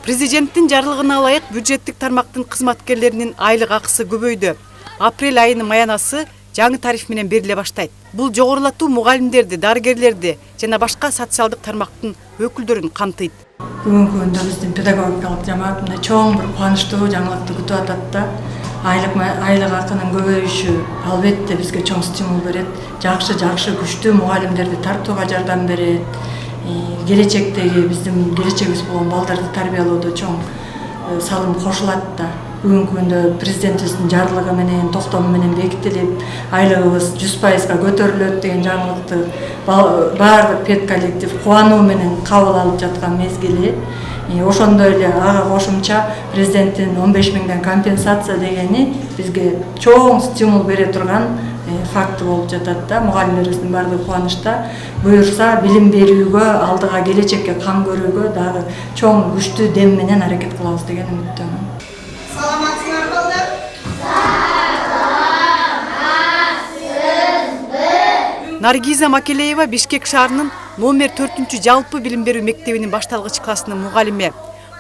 Президенттин жарлыгына ылайык бюджеттик тармактын кызматкерлеринин айлык акысы көбөйдү. Апрель айынын маянасы жаңы тариф менен бериле баштайт. Бул жогорулатуу мугалимдерди, дарыгерлерди жана башка социалдык тармактын өкүлдөрүн камтыйт. Бүгүнкү күндө биздин педагогикалык жамаат мына чоң бир кубанычтуу жаңылыкты күтүп атат да. Айлык акынын көбөйүшү албетте бизге чоң стимул берет. Жакшы күчтүү мугалимдерди тартууга жардам берет. Келечектеги биздин келечегибиз болгон балдарды тарбиялоодо чоң салым кошулат да. Бүгүнкү күндө президентибиздин жарлыгы менен, токтому менен бекитилип, айлыгыбыз 100%га көтөрүлөт деген жаңылыкты баардык педколлектив кубануу менен кабыл алып жаткан мезгили. Ошондой эле ага кошумча президенттин 15 миңден компенсация дегени бизге чоң стимул бере турган факты болуп жатат да. Мугалимдерибиздин баардыгы кубанычта. Буюрса билим берүүгө, алдыга келечекке кам көрүүгө дагы чоң күчтүү дем менен аракет кылабыз деген үмүттөмүн. Саламатсыңар балдар? Наргиза Макелеева Бишкек шаарынын номер 4 жалпы билим берүү мектебинин башталгыч классынын мугалими.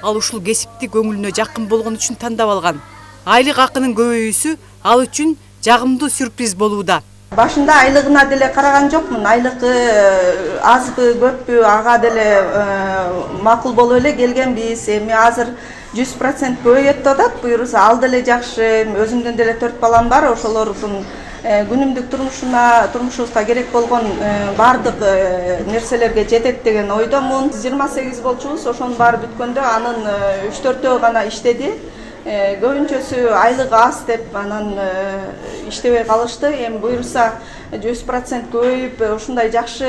Ал ушул кесипти көңүлүнө жакын болгон үчүн тандап алган. Айлык акынын көбөйүүсү ал үчүн жагымдуу сюрприз болууда. Башында айлыгына деле караган жокмун. Айлыгы азбы, көппү, ага деле макул болуп эле келгенбиз. Эми азыр 100% көбөйөт деп атат. Буюрса ал деле жакшы. Өзүмдүн деле 4 балам бар. Ошолордун күнүмдүк турмушубузга керек болгон баардык нерселерге жетет деген ойдомун. 28 болчубуз. Ошонун баары бүткөндө анын 3-4 гана иштеди. Көбүнчөсү айлыгы аз деп анан иштебей калышты. Эми буюрса 100% көбөйүп ушундай жакшы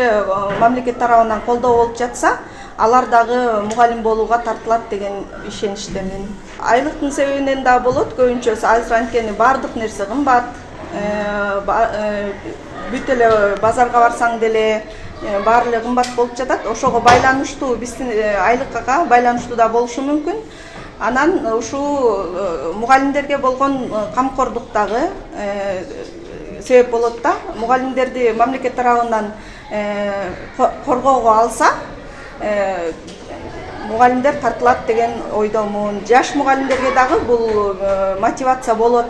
мамлекет тарабынан колдоо болуп жатса, алар дагы мугалим болууга тартылат деген ишеничтемин. Айлыктын себебинен да болот. Көбүнчөсү азыр анткени баардык нерсе кымбат. Бүт эле базарга барсаң деле баары эле кымбат болуп жатат. Ошого байланыштуу биздин айлыкка байланыштуу да болушу мүмкүн. Анан ушул мугалимдерге болгон камкордуктагы себеп болот да. Мугалимдерди мамлекет тарабынан коргоого алса, мугалимдер тартылат деген ойдомун. Жаш мугалимдерге дагы бул мотивация болот.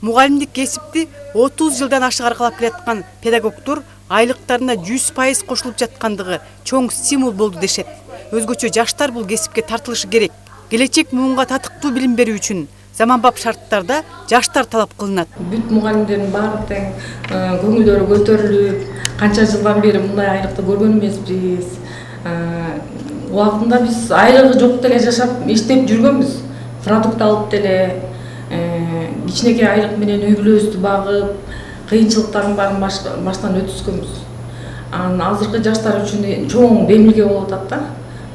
Мугалимдик кесипти 30 жылдан ашык аркалап келаткан педагогдор айлыктарына 100% кошулуп жаткандыгы чоң стимул болду дешет. Өзгөчө жаштар бул кесипке тартылышы керек. Келечек муунга татыктуу билим берүү үчүн заманбап шарттарда жаштар талап кылынат. Бүт мугалимдердин баары тең көңүлдөрү көтөрүлүп, канча жылдан бери мындай айлыкты көргөн эмеспиз. Убактында биз айлыгы жок деле жашап, иштеп жүргөнбүз. Продукт алып деле, кичинекей айлык менен үй бүлөбүздү багып, кыйынчылыктардын баарын баштан өткүзгөнбүз. Азыркы жаштар үчүн чоң демилге болуп атат да.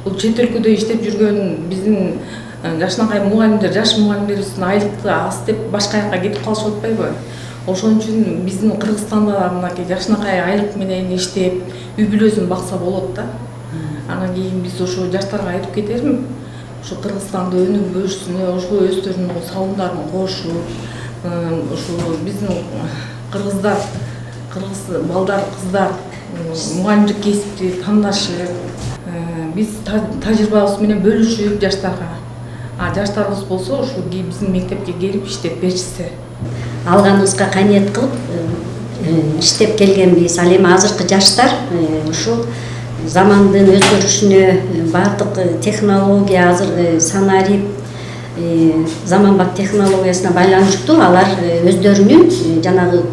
Бул чет өлкөдө иштеп жүргөн биздин жашынакай мугалимдер, жаш мугалимдерибиздин айлыкты аз деп башка жакка кетип калышып атпайбы? Ошон үчүн биздин Кыргызстанда да мынакей жашынакай айлык менен иштеп, үй бүлөсүн бакса болот да. Анан кийин биз ошо жаштарга айтып кетермин. Ошо Кыргызстанда өнүгүп өшсүнө, ошо өздөрүнүн салымдарын кошуп, ошо биздин кыргыздар, кыргыз балдар, кыздар мугалимдик кесипти тандашып, биз тажрыйбабыз менен бөлүшүп жаштарга. Жаштарыбыз болсо ушу биздин мектепке келип иштеп беришсе. Алганыбызга каниет кылып иштеп келгенбиз. Ал эми азыркы жаштар ушул замандын өзгөрүшүнө, баардык технология азыр санарип, заманбап технологиясына байланыштуу алар өздөрүнүн жанагы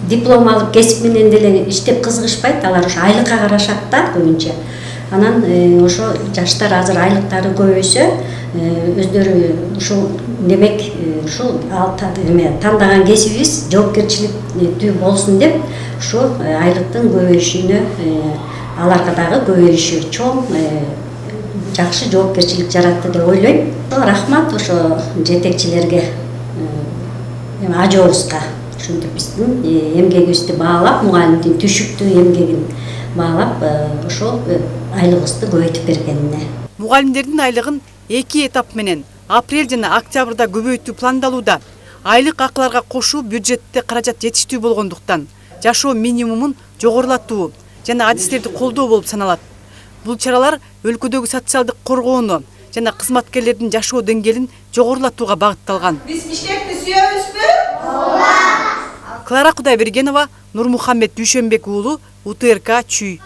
диплом алып кесип менен деле иштеп кызыгышпайт. Алар ошо айлыкка карашат да көбүнчө. Анан ошо жаштар азыр айлыктары көбөйсө, өздөрү ушул демек ушул тандаган кесибибиз жоопкерчиликтүү болсун деп ушул айлыктын көбөйүшүнө аларга дагы көбөйүшү чоң жакшы жоопкерчилик жаратты деп ойлойм. Рахмат ошо жетекчилерге, ажообузга ушинтип биздин эмгегибизди баалап, мугалимдин түшүктүү эмгегин баалап, ошол айлыгыбызды көбөйтүп бергенине. Мугалимдердин айлыгын 2 этап менен апрель жана октябрда көбөйтүү пландалууда. Айлык акыларга кошуу бюджетте каражат жетиштүү болгондуктан жашоо минимумун жогорулатуу жана адистерди колдоо болуп саналат. Бул чаралар өлкөдөгү социалдык коргоону жана кызматкерлердин жашоо деңгээлин жогорулатууга багытталган. Биз Бишкекти сүйөбүзбү? Клара Кудайбергенова, Нурмухаммед Дүйшөнбек уулу, УТРК Чүй.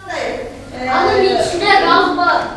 Анын ичинде газ бар.